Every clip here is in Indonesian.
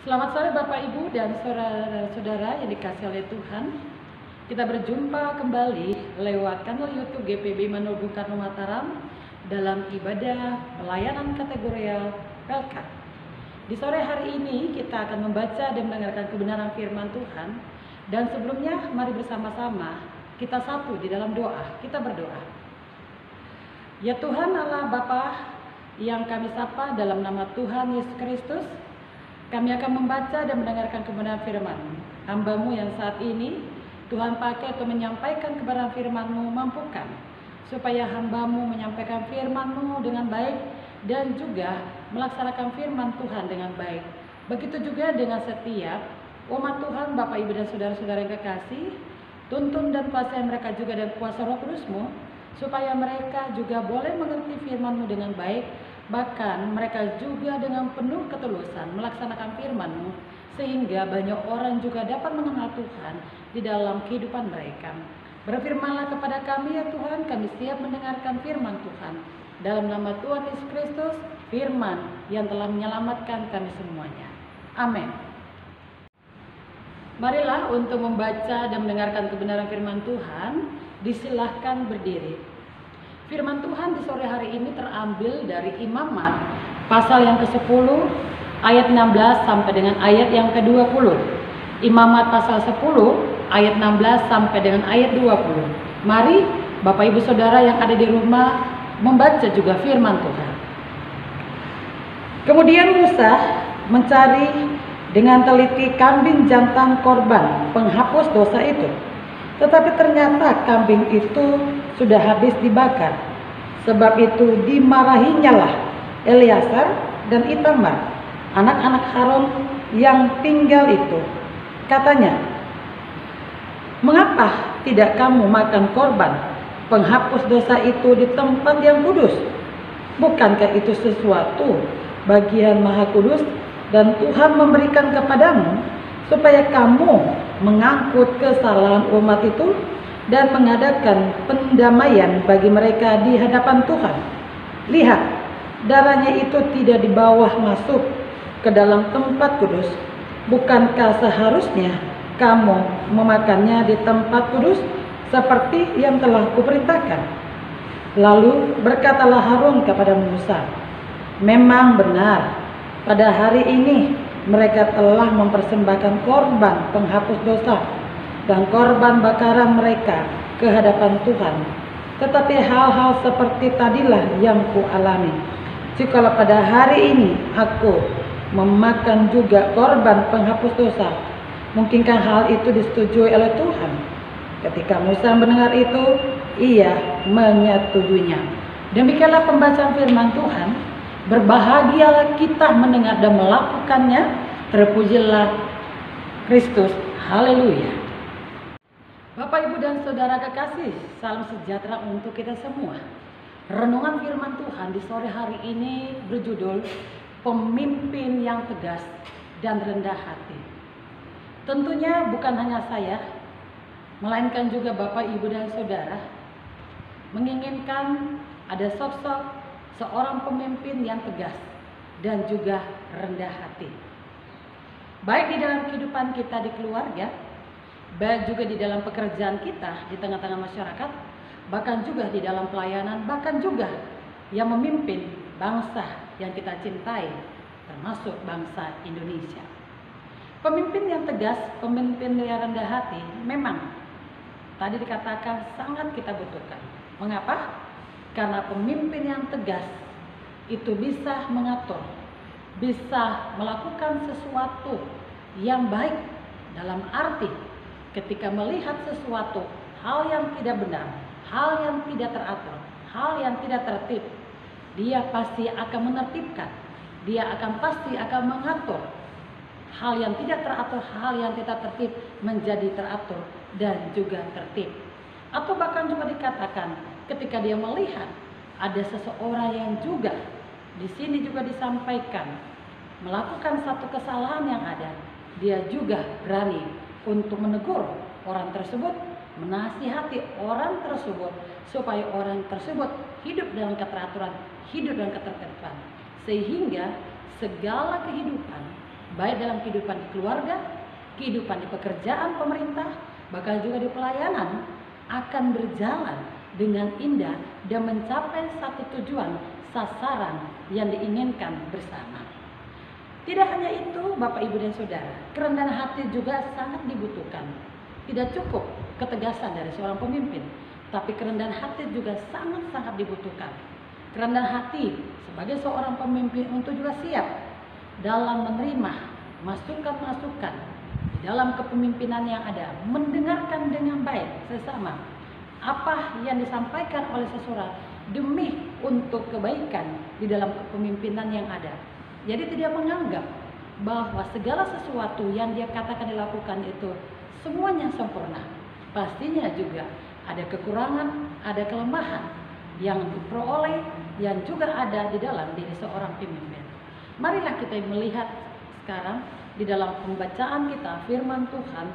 Selamat sore Bapak Ibu dan saudara-saudara yang dikasihi oleh Tuhan. Kita berjumpa kembali lewat kanal YouTube GPB Immanuel Bung Karno Mataram dalam ibadah pelayanan kategorial Pelkat. Di sore hari ini kita akan membaca dan mendengarkan kebenaran firman Tuhan. Dan sebelumnya mari bersama-sama kita satu di dalam doa. Kita berdoa. Ya Tuhan Allah Bapa yang kami sapa dalam nama Tuhan Yesus Kristus, kami akan membaca dan mendengarkan kebenaran firman-Mu. Hamba-Mu yang saat ini Tuhan pakai untuk menyampaikan kebenaran firman-Mu, mampukan supaya hamba-Mu menyampaikan firman-Mu dengan baik dan juga melaksanakan firman Tuhan dengan baik. Begitu juga dengan setiap umat Tuhan, Bapak Ibu dan saudara-saudara yang kekasih, tuntun dan kuasai mereka juga dan kuasa Roh Kudus-Mu, supaya mereka juga boleh mengerti firman-Mu dengan baik, bahkan mereka juga dengan penuh ketulusan melaksanakan firman-Mu, sehingga banyak orang juga dapat mengenal Tuhan di dalam kehidupan mereka. Berfirmanlah kepada kami ya Tuhan, kami siap mendengarkan firman Tuhan. Dalam nama Tuhan Yesus Kristus, firman yang telah menyelamatkan kami semuanya. Amin. Marilah untuk membaca dan mendengarkan kebenaran firman Tuhan, disilahkan berdiri. Firman Tuhan di sore hari ini terambil dari Imamat pasal yang ke-10 ayat 16 sampai dengan ayat yang ke-20. Imamat pasal 10 ayat 16 sampai dengan ayat 20. Mari Bapak Ibu Saudara yang ada di rumah membaca juga firman Tuhan. Kemudian Musa mencari dengan teliti kambing jantan korban penghapus dosa itu. Tetapi ternyata kambing itu sudah habis dibakar. Sebab itu dimarahinyalah Eleazar dan Itamar, anak-anak Harun yang tinggal itu. Katanya, "Mengapa tidak kamu makan korban penghapus dosa itu di tempat yang kudus? Bukankah itu sesuatu bagian Maha Kudus dan Tuhan memberikan kepadamu supaya kamu mengangkut kesalahan umat itu dan mengadakan pendamaian bagi mereka di hadapan Tuhan. Lihat, darahnya itu tidak dibawa masuk ke dalam tempat kudus. Bukankah seharusnya kamu memakannya di tempat kudus seperti yang telah kuperintahkan?" Lalu berkatalah Harun kepada Musa, "Memang benar, pada hari ini mereka telah mempersembahkan korban penghapus dosa dan korban bakaran mereka ke hadapan Tuhan. Tetapi hal-hal seperti tadilah yang kualami. Jikalau pada hari ini aku memakan juga korban penghapus dosa, mungkinkah hal itu disetujui oleh Tuhan?" Ketika Musa mendengar itu, ia menyetujuinya. Demikianlah pembacaan firman Tuhan. Berbahagialah kita mendengar dan melakukannya. Terpujilah Kristus. Haleluya. Bapak Ibu dan saudara kekasih, salam sejahtera untuk kita semua. Renungan firman Tuhan di sore hari ini berjudul Pemimpin yang Tegas dan Rendah Hati. Tentunya bukan hanya saya, melainkan juga Bapak Ibu dan saudara menginginkan ada sosok seorang pemimpin yang tegas dan juga rendah hati. Baik di dalam kehidupan kita di keluarga, baik juga di dalam pekerjaan kita di tengah-tengah masyarakat, bahkan juga di dalam pelayanan, bahkan juga yang memimpin bangsa yang kita cintai, termasuk bangsa Indonesia. Pemimpin yang tegas, pemimpin yang rendah hati, memang tadi dikatakan sangat kita butuhkan. Mengapa? Karena pemimpin yang tegas itu bisa mengatur, bisa melakukan sesuatu yang baik, dalam arti ketika melihat sesuatu hal yang tidak benar, hal yang tidak teratur, hal yang tidak tertib, dia pasti akan menertibkan, dia akan pasti akan mengatur hal yang tidak teratur, hal yang tidak tertib menjadi teratur dan juga tertib. Atau bahkan juga dikatakan ketika dia melihat ada seseorang yang juga di sini juga disampaikan melakukan satu kesalahan yang ada, dia juga berani untuk menegur orang tersebut, menasihati orang tersebut supaya orang tersebut hidup dalam keteraturan, hidup dalam ketertiban, sehingga segala kehidupan baik dalam kehidupan di keluarga, kehidupan di pekerjaan pemerintah, bahkan juga di pelayanan, akan berjalan dengan indah dan mencapai satu tujuan sasaran yang diinginkan bersama. Tidak hanya itu, Bapak, Ibu, dan Saudara, kerendahan hati juga sangat dibutuhkan. Tidak cukup ketegasan dari seorang pemimpin, tapi kerendahan hati juga sangat-sangat dibutuhkan. Kerendahan hati sebagai seorang pemimpin untuk juga siap dalam menerima masukan-masukan di dalam kepemimpinan yang ada, mendengarkan dengan baik sesama apa yang disampaikan oleh seseorang demi untuk kebaikan di dalam kepemimpinan yang ada. Jadi tidak menganggap bahwa segala sesuatu yang dia katakan dilakukan itu semuanya sempurna. Pastinya juga ada kekurangan, ada kelemahan yang diperoleh, yang juga ada di dalam diri seorang pemimpin. Marilah kita melihat sekarang di dalam pembacaan kita firman Tuhan,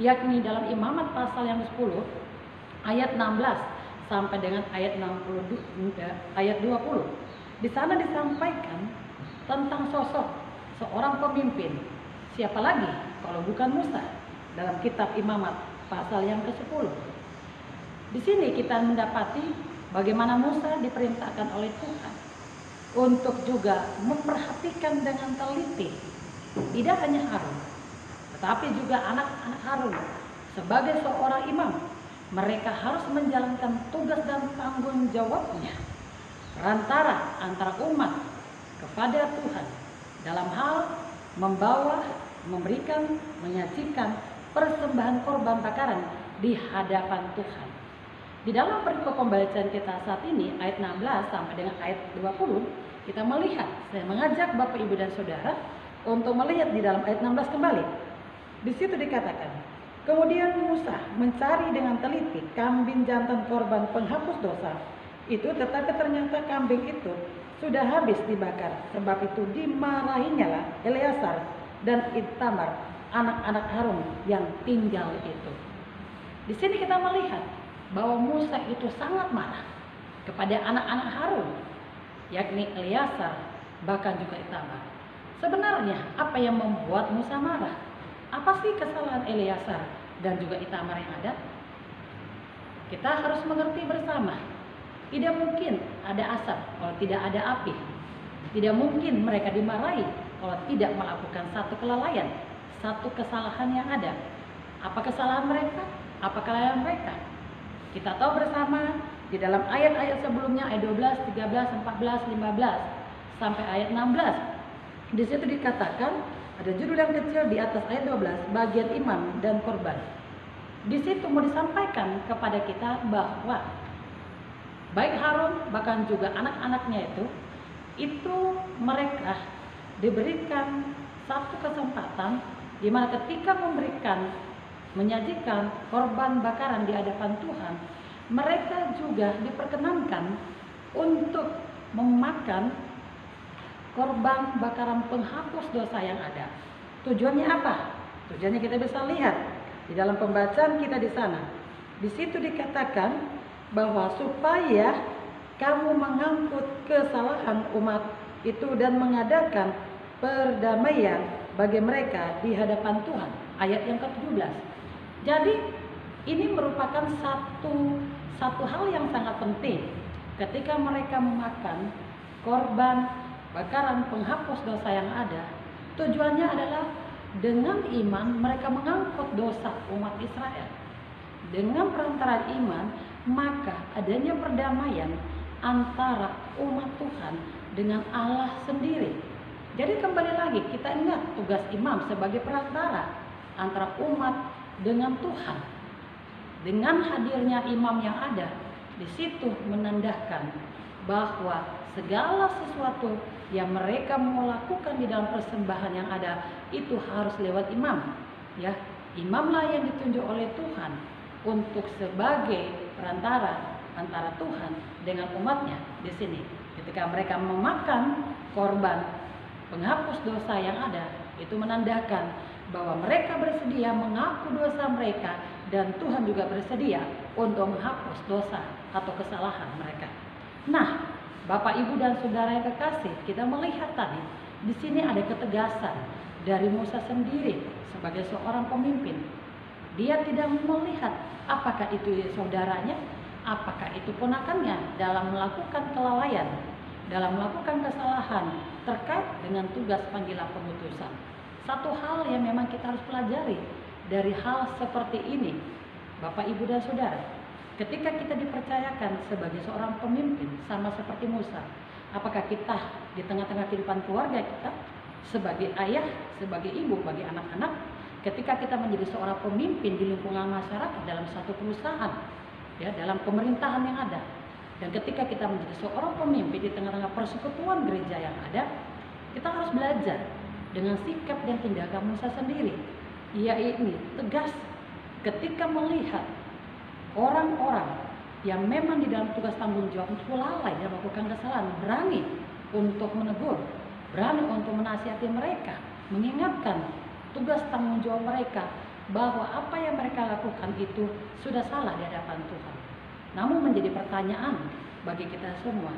yakni dalam Imamat pasal yang ke-10 ayat 16 sampai dengan ayat 20. Di sana disampaikan tentang sosok seorang pemimpin. Siapa lagi kalau bukan Musa dalam kitab Imamat pasal yang ke-10. Di sini kita mendapati bagaimana Musa diperintahkan oleh Tuhan untuk juga memperhatikan dengan teliti tidak hanya Harun, tetapi juga anak-anak Harun sebagai seorang imam. Mereka harus menjalankan tugas dan tanggung jawabnya perantara antara umat kepada Tuhan dalam hal membawa, memberikan, menyajikan persembahan korban bakaran di hadapan Tuhan. Di dalam perikop pembacaan kita saat ini ayat 16 sampai dengan ayat 20, kita melihat, saya mengajak Bapak, Ibu, dan Saudara untuk melihat di dalam ayat 16 kembali. Di situ dikatakan, kemudian Musa mencari dengan teliti kambing jantan korban penghapus dosa itu, tetapi ternyata kambing itu sudah habis dibakar. Sebab itu dimarahinya lah Eleazar dan Itamar, anak-anak Harun yang tinggal itu. Di sini kita melihat bahwa Musa itu sangat marah kepada anak-anak Harun, yakni Eleazar, bahkan juga Itamar. Sebenarnya apa yang membuat Musa marah? Apa sih kesalahan Eleazar dan juga Itamar yang ada? Kita harus mengerti bersama. Tidak mungkin ada asap kalau tidak ada api. Tidak mungkin mereka dimarahi kalau tidak melakukan satu kelalaian, satu kesalahan yang ada. Apa kesalahan mereka? Apa kelalaian mereka? Kita tahu bersama di dalam ayat-ayat sebelumnya, ayat 12, 13, 14, 15 sampai ayat 16. Di situ dikatakan ada judul yang kecil di atas ayat 12, bagian imam dan korban. Di situ mau disampaikan kepada kita bahwa baik Harun bahkan juga anak-anaknya itu mereka diberikan satu kesempatan di mana ketika menyajikan korban bakaran di hadapan Tuhan, mereka juga diperkenankan untuk memakan korban bakaran penghapus dosa yang ada. Tujuannya apa? Tujuannya kita bisa lihat di dalam pembacaan kita di sana. Di situ dikatakan bahwa supaya kamu mengangkut kesalahan umat itu dan mengadakan perdamaian bagi mereka di hadapan Tuhan. Ayat yang ke-17. Jadi ini merupakan satu hal yang sangat penting ketika mereka memakan korban bakaran penghapus dosa yang ada. Tujuannya adalah dengan iman mereka mengangkut dosa umat Israel. Dengan perantaraan iman, maka adanya perdamaian antara umat Tuhan dengan Allah sendiri. Jadi kembali lagi kita ingat tugas imam sebagai perantara antara umat dengan Tuhan. Dengan hadirnya imam yang ada, di situ menandakan bahwa segala sesuatu yang mereka mau lakukan di dalam persembahan yang ada itu harus lewat imam. Ya, imamlah yang ditunjuk oleh Tuhan untuk sebagai perantara antara Tuhan dengan umatnya di sini. Ketika mereka memakan korban penghapus dosa yang ada, itu menandakan bahwa mereka bersedia mengaku dosa mereka dan Tuhan juga bersedia untuk menghapus dosa atau kesalahan mereka. Nah, Bapak, Ibu, dan Saudara yang kekasih, kita melihat tadi di sini ada ketegasan dari Musa sendiri sebagai seorang pemimpin. Dia tidak melihat apakah itu saudaranya, apakah itu ponakannya dalam melakukan kelalaian, dalam melakukan kesalahan terkait dengan tugas panggilan pengutusan. Satu hal yang memang kita harus pelajari dari hal seperti ini, Bapak, Ibu, dan Saudara, ketika kita dipercayakan sebagai seorang pemimpin sama seperti Musa, apakah kita di tengah-tengah kehidupan keluarga kita, sebagai ayah, sebagai ibu, bagi anak-anak, ketika kita menjadi seorang pemimpin di lingkungan masyarakat dalam satu perusahaan, ya, dalam pemerintahan yang ada, dan ketika kita menjadi seorang pemimpin di tengah-tengah persekutuan gereja yang ada, kita harus belajar dengan sikap dan tindakan Musa sendiri. Ia ini tegas ketika melihat orang-orang yang memang di dalam tugas tanggung jawab untuk lalai dan melakukan kesalahan, berani untuk menegur, berani untuk menasihati mereka, mengingatkan tugas tanggung jawab mereka bahwa apa yang mereka lakukan itu sudah salah di hadapan Tuhan. Namun menjadi pertanyaan bagi kita semua,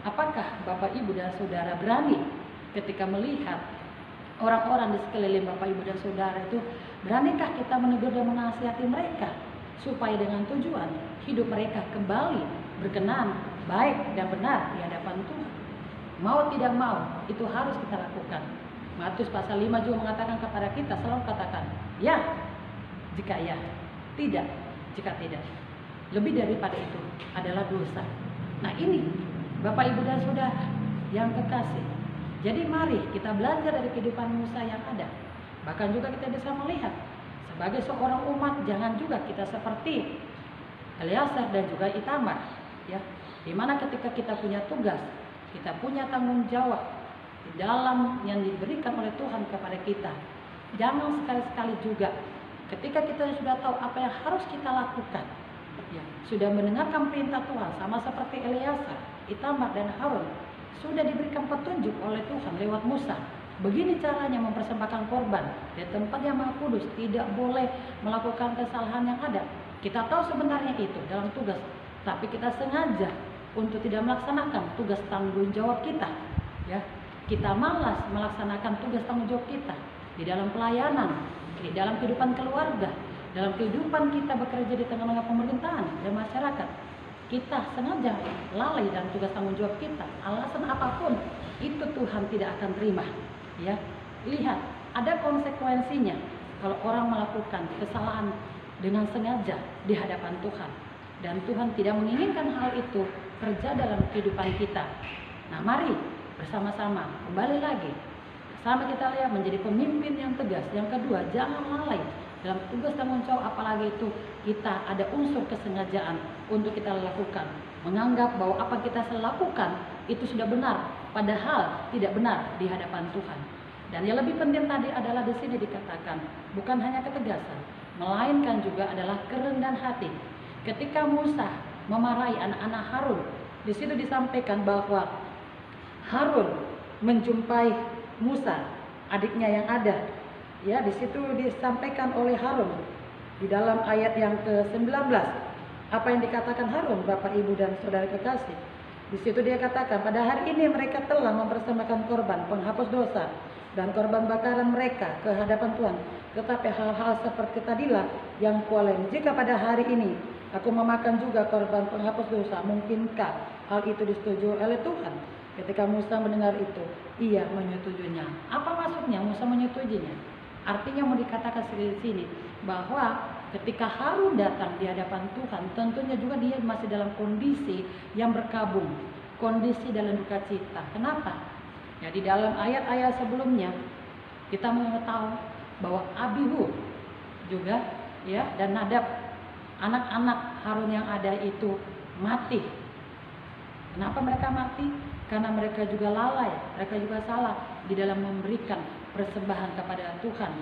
apakah Bapak, Ibu, dan Saudara berani ketika melihat orang-orang di sekeliling Bapak, Ibu, dan Saudara itu, beranikah kita menegur dan menasihati mereka supaya dengan tujuan hidup mereka kembali berkenan, baik dan benar di hadapan Tuhan? Mau tidak mau, itu harus kita lakukan. Matius pasal 5 juga mengatakan kepada kita, selalu katakan ya jika ya, tidak jika tidak. Lebih daripada itu adalah dosa. Nah ini Bapak, Ibu, dan Saudara yang kekasih, jadi mari kita belajar dari kehidupan Musa yang ada. Bahkan juga kita bisa melihat sebagai seorang umat, jangan juga kita seperti Eleazar dan juga Itamar, ya, dimana ketika kita punya tugas, kita punya tanggung jawab di dalam yang diberikan oleh Tuhan kepada kita, jangan sekali-sekali juga ketika kita sudah tahu apa yang harus kita lakukan, ya, sudah mendengarkan perintah Tuhan, sama seperti Eleazar, Itamar, dan Harun, sudah diberikan petunjuk oleh Tuhan lewat Musa, begini caranya mempersembahkan korban di tempat yang maha kudus, tidak boleh melakukan kesalahan yang ada. Kita tahu sebenarnya itu dalam tugas, tapi kita sengaja untuk tidak melaksanakan tugas tanggung jawab kita, ya. Kita malas melaksanakan tugas tanggung jawab kita di dalam pelayanan, di dalam kehidupan keluarga, dalam kehidupan kita bekerja di tengah-tengah pemerintahan dan masyarakat. Kita sengaja lalai dalam tugas tanggung jawab kita, alasan apapun itu Tuhan tidak akan terima, ya. Lihat, ada konsekuensinya kalau orang melakukan kesalahan dengan sengaja di hadapan Tuhan, dan Tuhan tidak menginginkan hal itu terjadi dalam kehidupan kita. Nah, mari bersama-sama kembali lagi sama kita lihat menjadi pemimpin yang tegas. Yang kedua, jangan lalai dalam tugas tanggung jawab, apalagi itu kita ada unsur kesengajaan untuk kita lakukan, menganggap bahwa apa kita lakukan itu sudah benar, padahal tidak benar di hadapan Tuhan. Dan yang lebih penting tadi adalah di sini dikatakan bukan hanya ketegasan, melainkan juga adalah kerendahan hati. Ketika Musa memarahi anak-anak Harun, di situ disampaikan bahwa Harun menjumpai Musa, adiknya yang ada. Ya, di situ disampaikan oleh Harun di dalam ayat yang ke-19. Apa yang dikatakan Harun, Bapak, Ibu, dan Saudara kekasih? Di situ dia katakan, pada hari ini mereka telah mempersembahkan korban penghapus dosa dan korban bakaran mereka ke hadapan Tuhan. Tetapi hal-hal seperti tadilah yang kualain. Jika pada hari ini aku memakan juga korban penghapus dosa, mungkinkah hal itu disetujui oleh Tuhan? Ketika Musa mendengar itu, ia menyetujuinya. Apa maksudnya Musa menyetujuinya? Artinya mau dikatakan di sini bahwa ketika Harun datang di hadapan Tuhan, tentunya juga dia masih dalam kondisi yang berkabung, kondisi dalam duka cita. Kenapa? Ya, di dalam ayat-ayat sebelumnya kita mengetahui bahwa Abihu juga, ya, dan Nadab, anak-anak Harun yang ada itu mati. Kenapa mereka mati? Karena mereka juga lalai, mereka juga salah di dalam memberikan persembahan kepada Tuhan.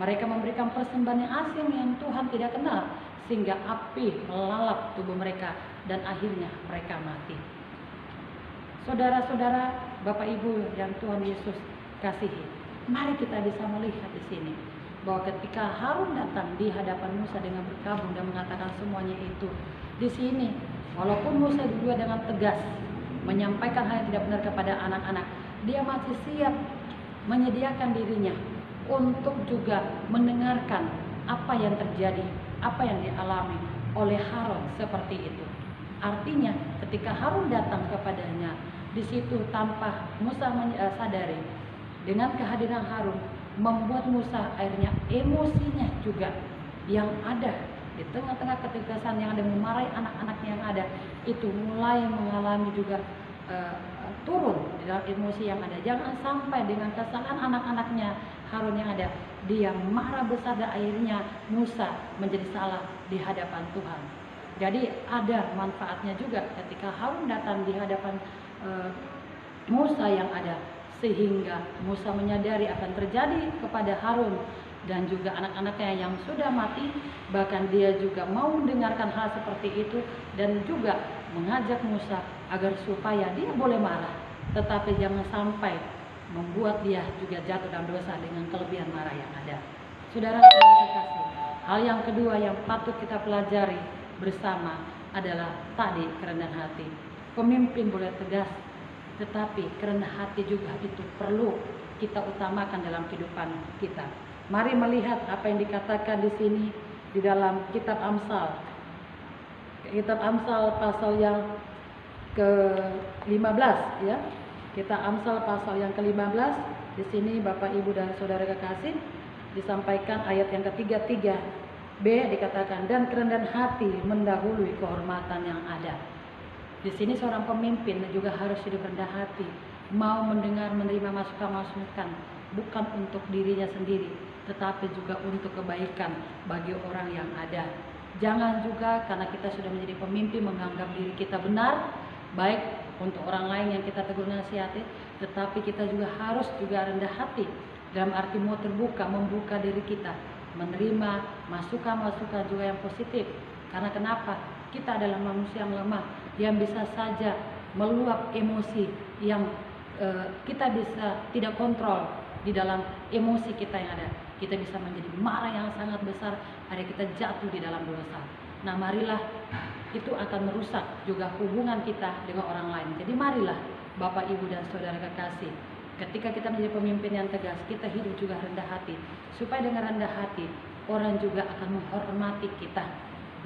Mereka memberikan persembahan yang asing yang Tuhan tidak kenal, sehingga api melalap tubuh mereka dan akhirnya mereka mati. Saudara-saudara, Bapak, Ibu, yang Tuhan Yesus kasihi, mari kita bisa melihat di sini bahwa ketika Harun datang di hadapan Musa dengan berkabung dan mengatakan semuanya itu, di sini walaupun Musa juga dengan tegas menyampaikan hal yang tidak benar kepada anak-anak, dia masih siap menyediakan dirinya untuk juga mendengarkan apa yang terjadi, apa yang dialami oleh Harun seperti itu. Artinya ketika Harun datang kepadanya, di situ tanpa Musa sadari, dengan kehadiran Harun membuat Musa akhirnya emosinya juga yang ada di tengah-tengah ketegasan yang ada, memarahi anak-anaknya yang ada, itu mulai mengalami juga turun di dalam emosi yang ada. Jangan sampai dengan kesalahan anak-anaknya Harun yang ada, dia marah besar dan akhirnya Musa menjadi salah di hadapan Tuhan. Jadi ada manfaatnya juga ketika Harun datang di hadapan Musa yang ada, sehingga Musa menyadari akan terjadi kepada Harun dan juga anak-anaknya yang sudah mati. Bahkan dia juga mau mendengarkan hal seperti itu dan juga mengajak Musa agar supaya dia boleh marah, tetapi jangan sampai membuat dia juga jatuh dalam dosa dengan kelebihan marah yang ada. Saudara-saudara terkasih, hal yang kedua yang patut kita pelajari bersama adalah tadi kerendahan hati. Pemimpin boleh tegas, tetapi kerendahan hati juga itu perlu kita utamakan dalam kehidupan kita. Mari melihat apa yang dikatakan di sini di dalam kitab Amsal. Kitab Amsal pasal yang ke-15 ya. Kitab Amsal pasal yang ke-15. Di sini Bapak Ibu dan Saudara kekasih, disampaikan ayat yang ke-33b dikatakan, dan kerendahan hati mendahului kehormatan yang ada. Di sini seorang pemimpin juga harus hidup rendah hati, mau mendengar, menerima masukan-masukan, bukan untuk dirinya sendiri, tetapi juga untuk kebaikan bagi orang yang ada. Jangan juga karena kita sudah menjadi pemimpin menganggap diri kita benar, baik untuk orang lain yang kita tegur nasihati, tetapi kita juga harus juga rendah hati, dalam arti mau terbuka, membuka diri kita, menerima masukan-masukan juga yang positif. Karena kenapa? Kita adalah manusia yang lemah, yang bisa saja meluap emosi yang kita bisa tidak kontrol di dalam emosi kita yang ada. Kita bisa menjadi marah yang sangat besar, ada kita jatuh di dalam dosa. Nah, marilah, itu akan merusak juga hubungan kita dengan orang lain. Jadi marilah Bapak, Ibu dan Saudara kekasih, ketika kita menjadi pemimpin yang tegas, kita hidup juga rendah hati, supaya dengan rendah hati orang juga akan menghormati kita.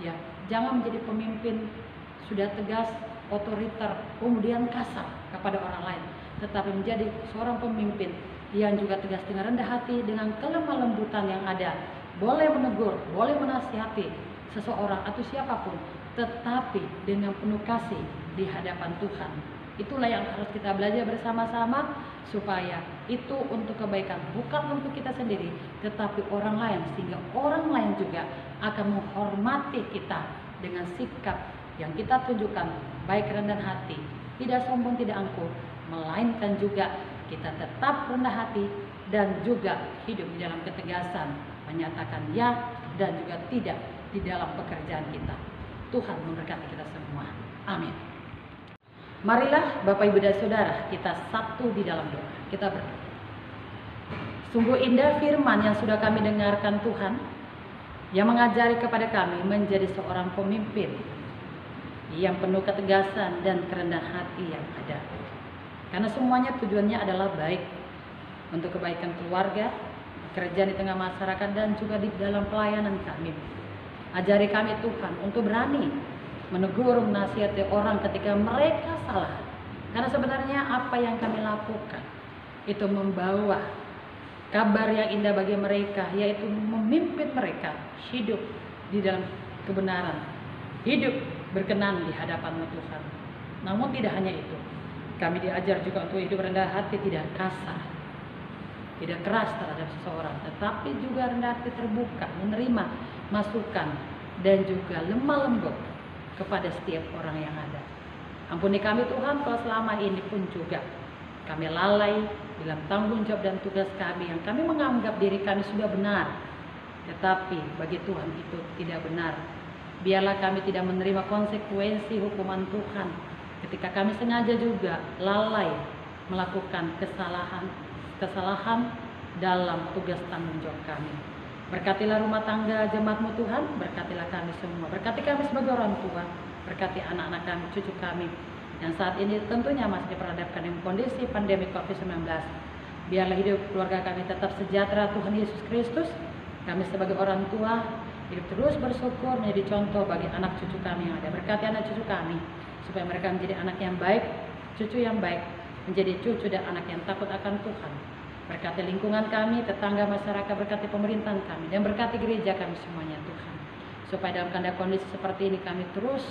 Ya, jangan menjadi pemimpin sudah tegas, otoriter, kemudian kasar kepada orang lain, tetapi menjadi seorang pemimpin yang juga tegas dengan rendah hati, dengan kelemah lembutan yang ada. Boleh menegur, boleh menasihati seseorang atau siapapun, tetapi dengan penuh kasih di hadapan Tuhan. Itulah yang harus kita belajar bersama-sama, supaya itu untuk kebaikan, bukan untuk kita sendiri, tetapi orang lain, sehingga orang lain juga akan menghormati kita dengan sikap yang kita tunjukkan, baik rendah hati, tidak sombong, tidak angkuh, melainkan juga kita tetap rendah hati dan juga hidup di dalam ketegasan, menyatakan ya dan juga tidak di dalam pekerjaan kita. Tuhan memberkati kita semua. Amin. Marilah Bapak, Ibu dan Saudara, kita satu di dalam doa. Kita berdoa. Sungguh indah firman yang sudah kami dengarkan Tuhan, yang mengajari kepada kami menjadi seorang pemimpin yang penuh ketegasan dan kerendahan hati yang ada. Karena semuanya tujuannya adalah baik, untuk kebaikan keluarga, pekerjaan di tengah masyarakat, dan juga di dalam pelayanan kami. Ajari kami Tuhan untuk berani menegur, menasihati orang ketika mereka salah. Karena sebenarnya apa yang kami lakukan itu membawa kabar yang indah bagi mereka, yaitu memimpin mereka hidup di dalam kebenaran, hidup berkenan di hadapan Tuhan. Namun tidak hanya itu, kami diajar juga untuk hidup rendah hati, tidak kasar, tidak keras terhadap seseorang, tetapi juga rendah hati, terbuka, menerima masukan, dan juga lemah lembut kepada setiap orang yang ada. Ampuni kami Tuhan kalau selama ini pun juga kami lalai dalam tanggung jawab dan tugas kami, yang kami menganggap diri kami sudah benar, tetapi bagi Tuhan itu tidak benar. Biarlah kami tidak menerima konsekuensi hukuman Tuhan ketika kami sengaja juga lalai melakukan kesalahan dalam tugas tanggung jawab kami. Berkatilah rumah tangga jemaat-Mu Tuhan, berkatilah kami semua, berkati kami sebagai orang tua, berkati anak-anak kami, cucu kami, yang saat ini tentunya masih diperhadapkan dengan kondisi pandemi COVID-19. Biarlah hidup keluarga kami tetap sejahtera Tuhan Yesus Kristus. Kami sebagai orang tua hidup terus bersyukur menjadi contoh bagi anak cucu kami yang ada. Berkati anak cucu kami supaya mereka menjadi anak yang baik, cucu yang baik, menjadi cucu dan anak yang takut akan Tuhan. Berkati lingkungan kami, tetangga, masyarakat, berkati pemerintahan kami, dan berkati gereja kami semuanya Tuhan. Supaya dalam keadaan kondisi seperti ini kami terus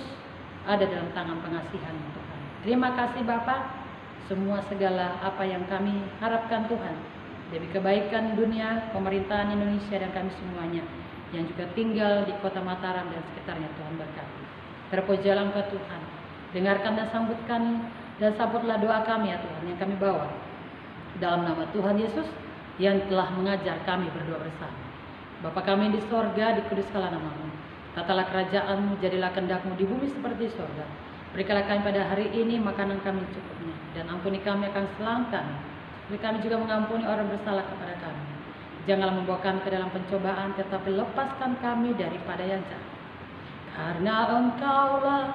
ada dalam tangan pengasihan Tuhan. Terima kasih Bapa. Semua segala apa yang kami harapkan Tuhan demi kebaikan dunia, pemerintahan Indonesia dan kami semuanya yang juga tinggal di kota Mataram dan sekitarnya, Tuhan berkati. Terpujilah Engkau Tuhan. Dengarkan dan sambutlah doa kami ya Tuhan yang kami bawa dalam nama Tuhan Yesus yang telah mengajar kami berdoa bersama. Bapa kami di sorga, dikuduskanlah namamu. Tatalah kerajaan-Mu, jadilah kehendak-Mu di bumi seperti di sorga. Berikanlah kami pada hari ini makanan kami cukupnya, dan ampuni kami akan kesalahan kami, seperti kami juga mengampuni orang bersalah kepada kami. Janganlah membawa kami ke dalam pencobaan, tetapi lepaskan kami daripada yang jahat. Karena Engkaulah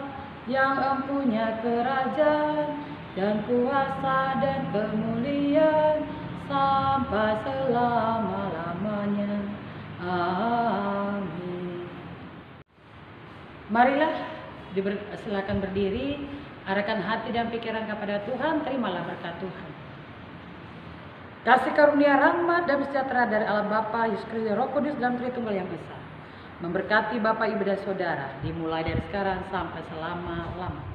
yang mempunyai kerajaan dan kuasa dan kemuliaan sampai selama-lamanya. Amin. Marilah silakan berdiri, arahkan hati dan pikiran kepada Tuhan, terimalah berkat Tuhan. Kasih karunia, rahmat dan sejahtera dari Allah Bapa, Yesus Kristus, Roh Kudus dalam Tritunggal yang Esa, memberkati Bapak, Ibu dan Saudara, dimulai dari sekarang sampai selama-lamanya.